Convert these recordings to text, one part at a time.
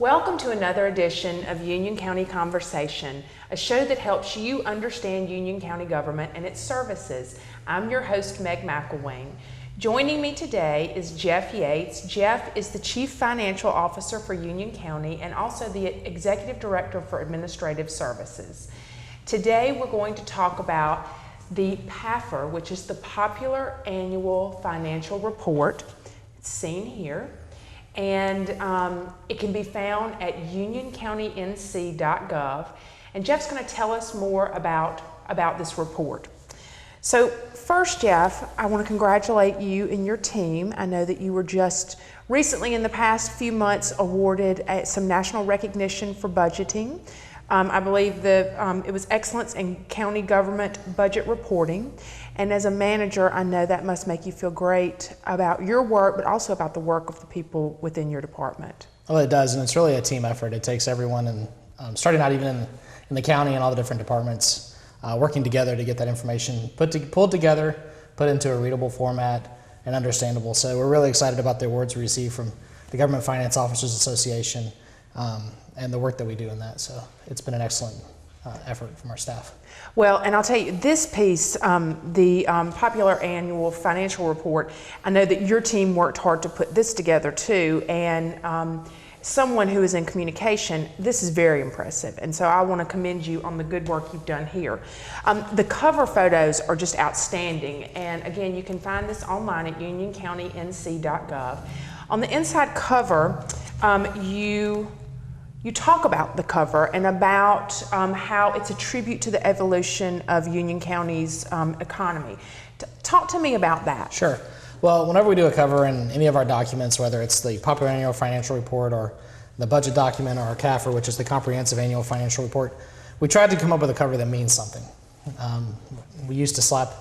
Welcome to another edition of Union County Conversation, a show that helps you understand Union County government and its services. I'm your host, Meg McElwain. Joining me today is Jeff Yates. Jeff is the Chief Financial Officer for Union County and also the Executive Director for Administrative Services. Today we're going to talk about the PAFR, which is the Popular Annual Financial Report. It's seen here. And it can be found at unioncountync.gov. And Jeff's going to tell us more about this report. So first, Jeff, I want to congratulate you and your team. I know that you were just recently in the past few months awarded some national recognition for budgeting. I believe it was Excellence in County Government Budget Reporting. And as a manager, I know that must make you feel great about your work, but also about the work of the people within your department. Well, it does, and it's really a team effort. It takes everyone, and starting out even in the county and all the different departments, working together to get that information pulled together, put into a readable format and understandable. So we're really excited about the awards we received from the Government Finance Officers Association and the work that we do in that. So it's been an excellent effort from our staff. Well, and I'll tell you, this piece, the Popular Annual Financial Report, I know that your team worked hard to put this together too, and someone who is in communication, this is very impressive, and so I want to commend you on the good work you've done here. The cover photos are just outstanding, and again, you can find this online at unioncountync.gov. On the inside cover, you talk about the cover and about how it's a tribute to the evolution of Union County's economy. Talk to me about that. Sure. Well, whenever we do a cover in any of our documents, whether it's the Popular Annual Financial Report or the budget document or our CAFR, which is the Comprehensive Annual Financial Report, we tried to come up with a cover that means something. We used to slap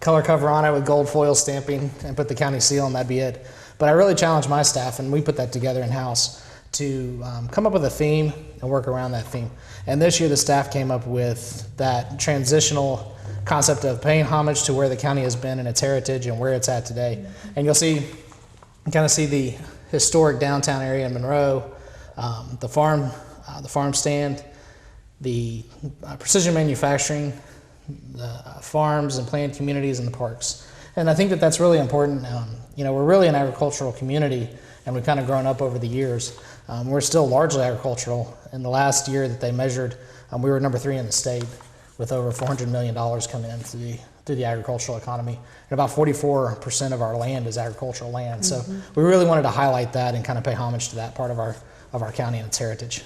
color cover on it with gold foil stamping and put the county seal and that'd be it. But I really challenged my staff, and we put that together in-house, to come up with a theme and work around that theme. And this year the staff came up with that transitional concept of paying homage to where the county has been and its heritage and where it's at today. And you'll kind of see the historic downtown area in Monroe, the farm stand, the precision manufacturing, the farms and planned communities and the parks. And I think that that's really important. We're really an agricultural community, and we've kind of grown up over the years. We're still largely agricultural. In the last year that they measured, we were number 3 in the state with over $400 million coming in through the agricultural economy. And about 44% of our land is agricultural land. Mm-hmm. So we really wanted to highlight that and kind of pay homage to that part of our county and its heritage.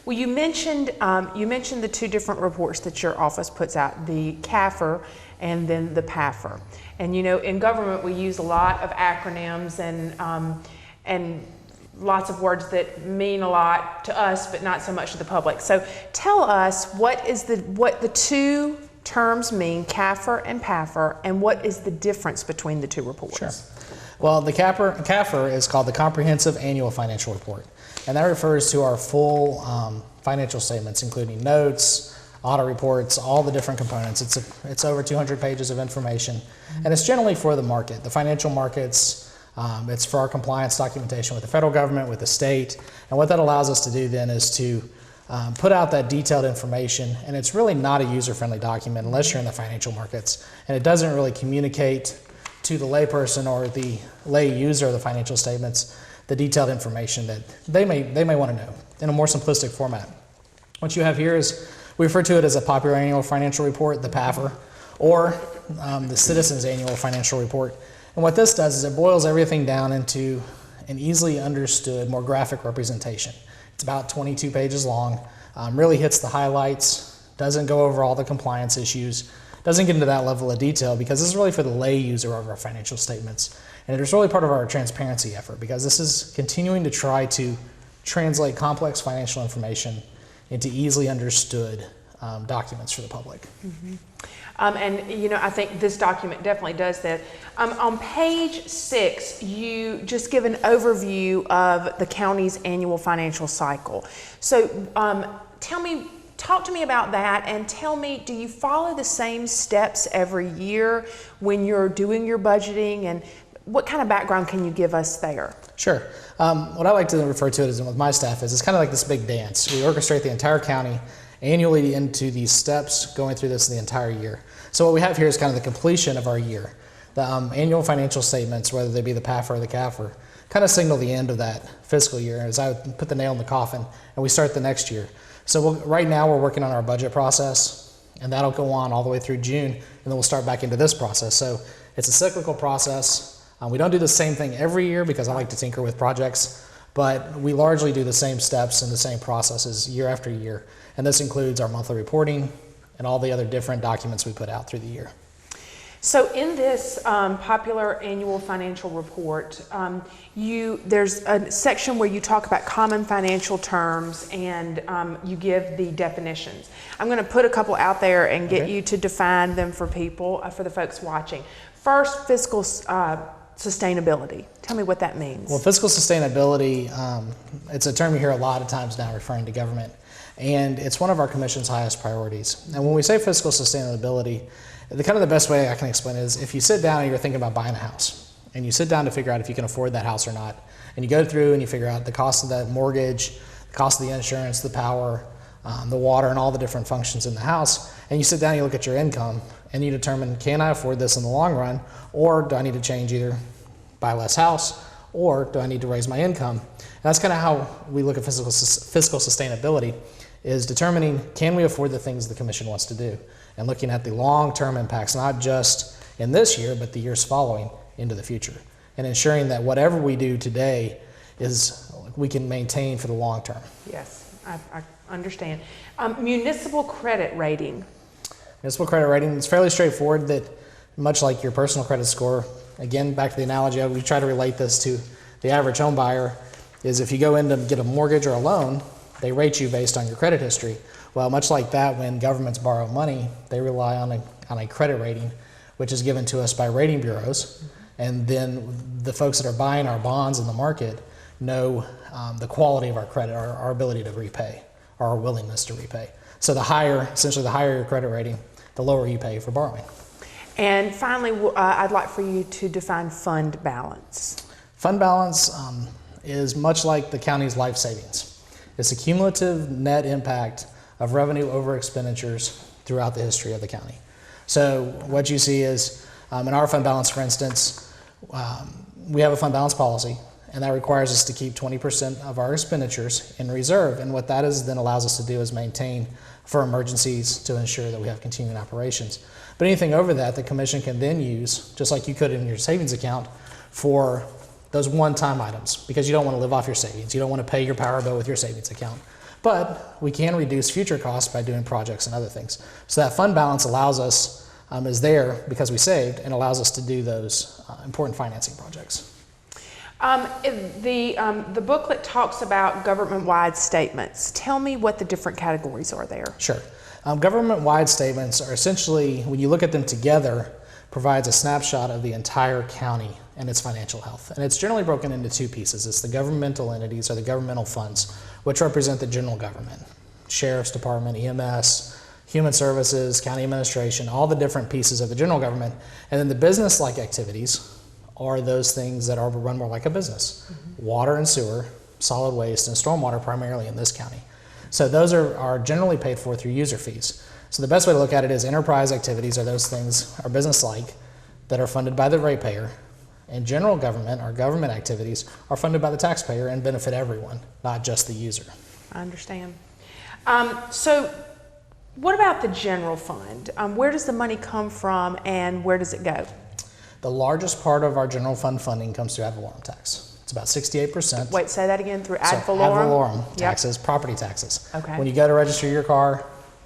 Well, you mentioned the two different reports that your office puts out, the CAFR and then the PAFR. And in government we use a lot of acronyms and lots of words that mean a lot to us, but not so much to the public. So tell us what the two terms mean, CAFR and PAFR, and what is the difference between the two reports? Sure. Well, the CAFR is called the Comprehensive Annual Financial Report, and that refers to our full financial statements, including notes, audit reports, all the different components. It's over 200 pages of information, mm-hmm. and it's generally for the market, the financial markets. It's for our compliance documentation with the federal government, with the state, and what that allows us to do then is to put out that detailed information, and it's really not a user-friendly document unless you're in the financial markets, and it doesn't really communicate to the layperson or the lay user of the financial statements the detailed information that they may want to know in a more simplistic format. What you have here is, we refer to it as a Popular Annual Financial Report, the PAFR, or the Citizens Annual Financial Report. And what this does is it boils everything down into an easily understood, more graphic representation. It's about 22 pages long, really hits the highlights, doesn't go over all the compliance issues, doesn't get into that level of detail because this is really for the lay user of our financial statements. And it is really part of our transparency effort because this is continuing to try to translate complex financial information into easily understood documents for the public. Mm-hmm. And I think this document definitely does that. On page 6, you just give an overview of the county's annual financial cycle. So talk to me about that and tell me, do you follow the same steps every year when you're doing your budgeting? And what kind of background can you give us there? Sure. What I like to refer to it as with my staff is it's kind of like this big dance. We orchestrate the entire county annually into these steps, going through this the entire year. So what we have here is kind of the completion of our year. The annual financial statements, whether they be the PAFR or the CAFR, kind of signal the end of that fiscal year as I would put the nail in the coffin and we start the next year. So right now we're working on our budget process, and that'll go on all the way through June, and then we'll start back into this process. So it's a cyclical process. We don't do the same thing every year because I like to tinker with projects, but we largely do the same steps and the same processes year after year. And this includes our monthly reporting and all the other different documents we put out through the year. So in this popular annual financial report, there's a section where you talk about common financial terms and you give the definitions. I'm going to put a couple out there and get you to define them for people, for the folks watching. First, fiscal sustainability. Tell me what that means. Well, fiscal sustainability, it's a term you hear a lot of times now referring to government, and it's one of our commission's highest priorities. And when we say fiscal sustainability, the best way I can explain it is if you sit down and you're thinking about buying a house, and you sit down to figure out if you can afford that house or not, and you go through and you figure out the cost of that mortgage, the cost of the insurance, the power, the water, and all the different functions in the house, and you sit down and you look at your income, and you determine, can I afford this in the long run, or do I need to change, either buy less house, or do I need to raise my income? And that's kind of how we look at fiscal sustainability, is determining, can we afford the things the commission wants to do? And looking at the long-term impacts, not just in this year, but the years following into the future. And ensuring that whatever we do today is we can maintain for the long term. Yes, I understand. Municipal credit rating. Municipal credit rating, it's fairly straightforward, that much like your personal credit score, again, back to the analogy, we try to relate this to the average home buyer, is if you go in to get a mortgage or a loan, they rate you based on your credit history. Well, much like that, when governments borrow money, they rely on a credit rating, which is given to us by rating bureaus. And then the folks that are buying our bonds in the market know the quality of our credit, our ability to repay, or our willingness to repay. So essentially the higher your credit rating, the lower you pay for borrowing. And finally, I'd like for you to define fund balance. Fund balance is much like the county's life savings. It's a cumulative net impact of revenue over expenditures throughout the history of the county. So what you see is, in our fund balance, for instance, we have a fund balance policy, and that requires us to keep 20% of our expenditures in reserve. And what that is then allows us to do is maintain for emergencies to ensure that we have continuing operations. But anything over that, the commission can then use, just like you could in your savings account, for those one-time items, because you don't want to live off your savings. You don't want to pay your power bill with your savings account. But we can reduce future costs by doing projects and other things. So that fund balance allows us, is there because we saved, and allows us to do those important financing projects. The booklet talks about government-wide statements. Tell me what the different categories are there. Sure. Government-wide statements are essentially, when you look at them together, provides a snapshot of the entire county and its financial health. And it's generally broken into two pieces. It's the governmental entities, or the governmental funds, which represent the general government, Sheriff's Department, EMS, Human Services, County Administration, all the different pieces of the general government. And then the business-like activities are those things that are run more like a business. Mm-hmm. Water and sewer, solid waste, and stormwater primarily in this county. So those are generally paid for through user fees. So the best way to look at it is enterprise activities are those things, are business-like, that are funded by the ratepayer. And general government, or government activities, are funded by the taxpayer and benefit everyone, not just the user. I understand. So what about the general fund? Where does the money come from, and where does it go? The largest part of our general fund funding comes through ad valorem tax. It's about 68%. Wait, say that again, through ad valorem? Ad valorem taxes, yep. Property taxes. Okay. When you go to register your car,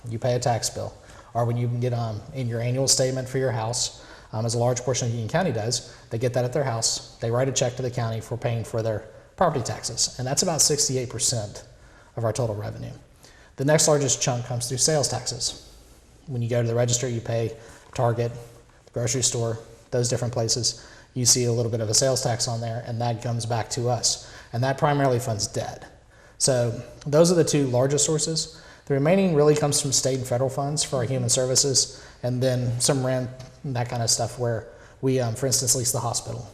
you pay a tax bill. Or when you get in your annual statement for your house, as a large portion of Union County does, they get that at their house. They write a check to the county for paying for their property taxes. And that's about 68% of our total revenue. The next largest chunk comes through sales taxes. When you go to the register, you pay Target, the grocery store, those different places. You see a little bit of a sales tax on there, and that comes back to us. And that primarily funds debt. So those are the two largest sources. The remaining really comes from state and federal funds for our human services, and then some rent and that kind of stuff where we, for instance, lease the hospital.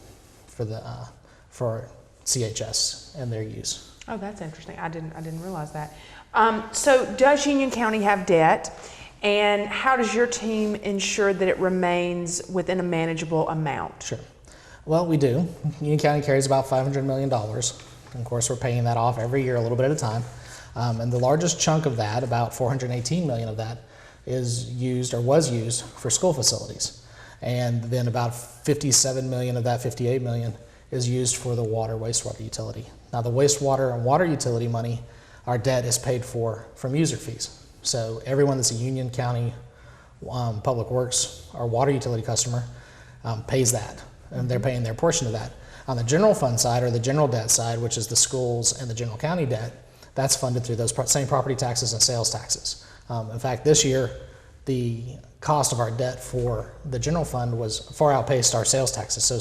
for CHS and their use. Oh, that's interesting. I didn't realize that. So does Union County have debt? And how does your team ensure that it remains within a manageable amount? Sure. Well, we do. Union County carries about $500 million. Of course, we're paying that off every year a little bit at a time. And the largest chunk of that, about $418 million of that, is used or was used for school facilities. And then about $57 million of that $58 million is used for the water, wastewater utility. Now the wastewater and water utility money, our debt is paid for from user fees. So everyone that's a Union County Public Works or water utility customer pays that, and they're paying their portion of that. On the general fund side or the general debt side, which is the schools and the general county debt, that's funded through those same property taxes and sales taxes. In fact, this year, the cost of our debt for the general fund was far outpaced our sales taxes. So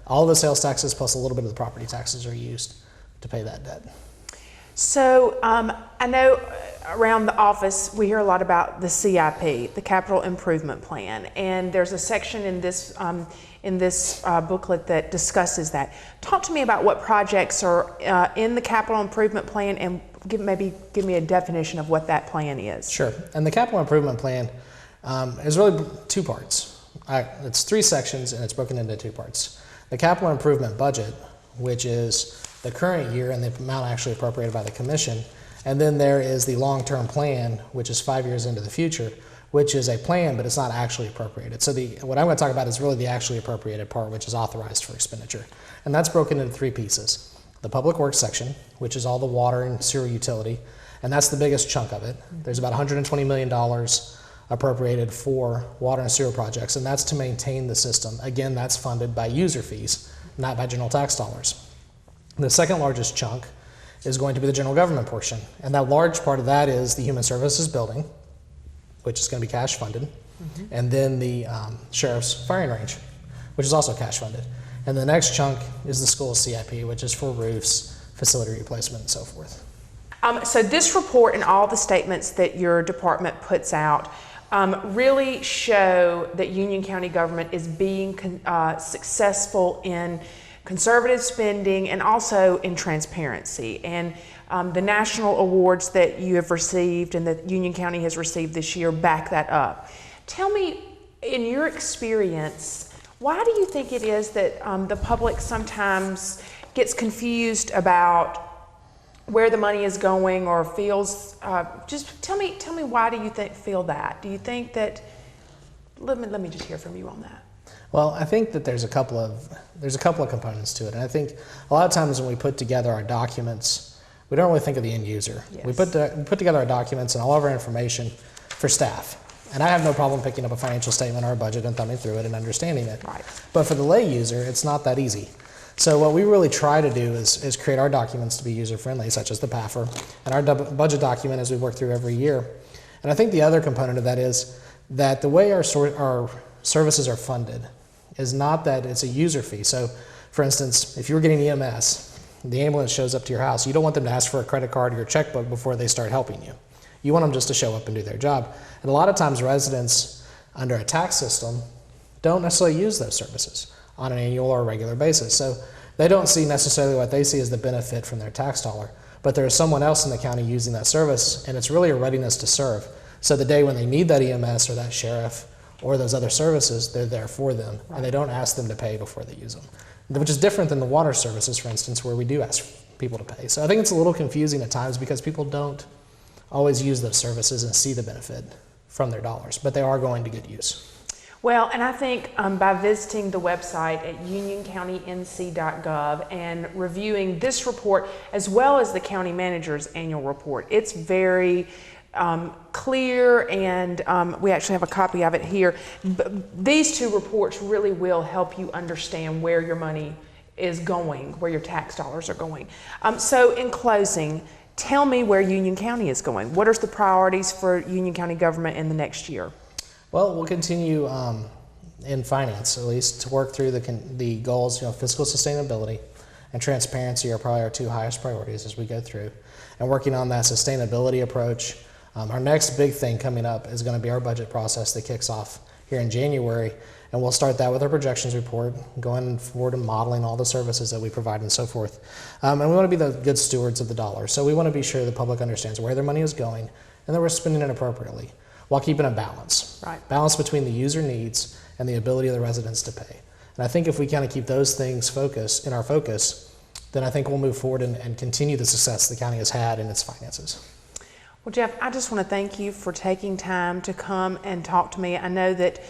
all of the sales taxes plus a little bit of the property taxes are used to pay that debt. So I know around the office we hear a lot about the CIP, the Capital Improvement Plan, and there's a section in this booklet that discusses that. Talk to me about what projects are in the Capital Improvement Plan, and give me a definition of what that plan is. Sure. And the Capital Improvement Plan is really two parts. It's three sections, and it's broken into two parts. The Capital Improvement Budget, which is the current year and the amount actually appropriated by the commission. And then there is the long-term plan, which is 5 years into the future, which is a plan, but it's not actually appropriated. So what I'm going to talk about is really the actually appropriated part, which is authorized for expenditure. And that's broken into three pieces. The Public Works section, which is all the water and sewer utility, and that's the biggest chunk of it. There's about $120 million appropriated for water and sewer projects, and that's to maintain the system. Again, that's funded by user fees, not by general tax dollars. The second largest chunk is going to be the general government portion, and that large part of that is the Human Services building, which is going to be cash funded, and then the Sheriff's firing range, which is also cash funded. And the next chunk is the school CIP, which is for roofs, facility replacement, and so forth. So this report and all the statements that your department puts out really show that Union County government is being successful in conservative spending and also in transparency. And the national awards that you have received and that Union County has received this year back that up. Tell me, in your experience, why do you think it is that the public sometimes gets confused about where the money is going or feels, just tell me why do you feel that? Do you think that, let me just hear from you on that. Well, I think that there's a couple of components to it, and I think a lot of times when we put together our documents, we don't really think of the end user. Yes. We put together our documents and all of our information for staff, and I have no problem picking up a financial statement or a budget and thumbing through it and understanding it. Right. But for the lay user, it's not that easy. So what we really try to do is create our documents to be user-friendly, such as the PAFR, and our budget document as we work through every year. And I think the other component of that is that the way our services are funded is not that it's a user fee. So, for instance, if you're getting EMS, the ambulance shows up to your house, you don't want them to ask for a credit card or your checkbook before they start helping you. You want them just to show up and do their job. And a lot of times residents under a tax system don't necessarily use those services on an annual or regular basis. So they don't see necessarily what they see as the benefit from their tax dollar, but there's someone else in the county using that service, and it's really a readiness to serve. So the day when they need that EMS or that sheriff or those other services, they're there for them, and they don't ask them to pay before they use them, which is different than the water services, for instance, where we do ask people to pay. So I think it's a little confusing at times because people don't always use those services and see the benefit from their dollars, but they are going to good use. Well, and I think by visiting the website at unioncountync.gov and reviewing this report as well as the county manager's annual report, it's very clear, and we actually have a copy of it here. These two reports really will help you understand where your money is going, where your tax dollars are going. So in closing, tell me where Union County is going. What are the priorities for Union County government in the next year? Well, we'll continue in finance, at least, to work through the goals. Fiscal sustainability and transparency are probably our two highest priorities as we go through. And working on that sustainability approach. Our next big thing coming up is going to be our budget process that kicks off here in January. And we'll start that with our projections report, going forward and modeling all the services that we provide and so forth. And we want to be the good stewards of the dollar. So we want to be sure the public understands where their money is going and that we're spending it appropriately while keeping a balance. Right. Balance between the user needs and the ability of the residents to pay. And I think if we kind of keep those things in our focus, then I think we'll move forward and continue the success the county has had in its finances. Well, Jeff, I just want to thank you for taking time to come and talk to me. I know that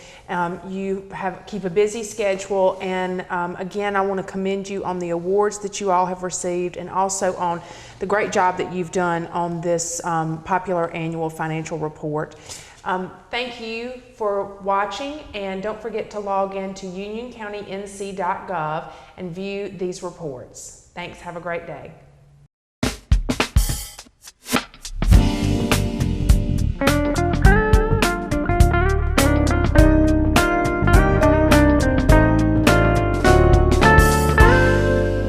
you keep a busy schedule, and again, I want to commend you on the awards that you all have received and also on the great job that you've done on this popular annual financial report. Thank you for watching, and don't forget to log in to unioncountync.gov and view these reports. Thanks. Have a great day.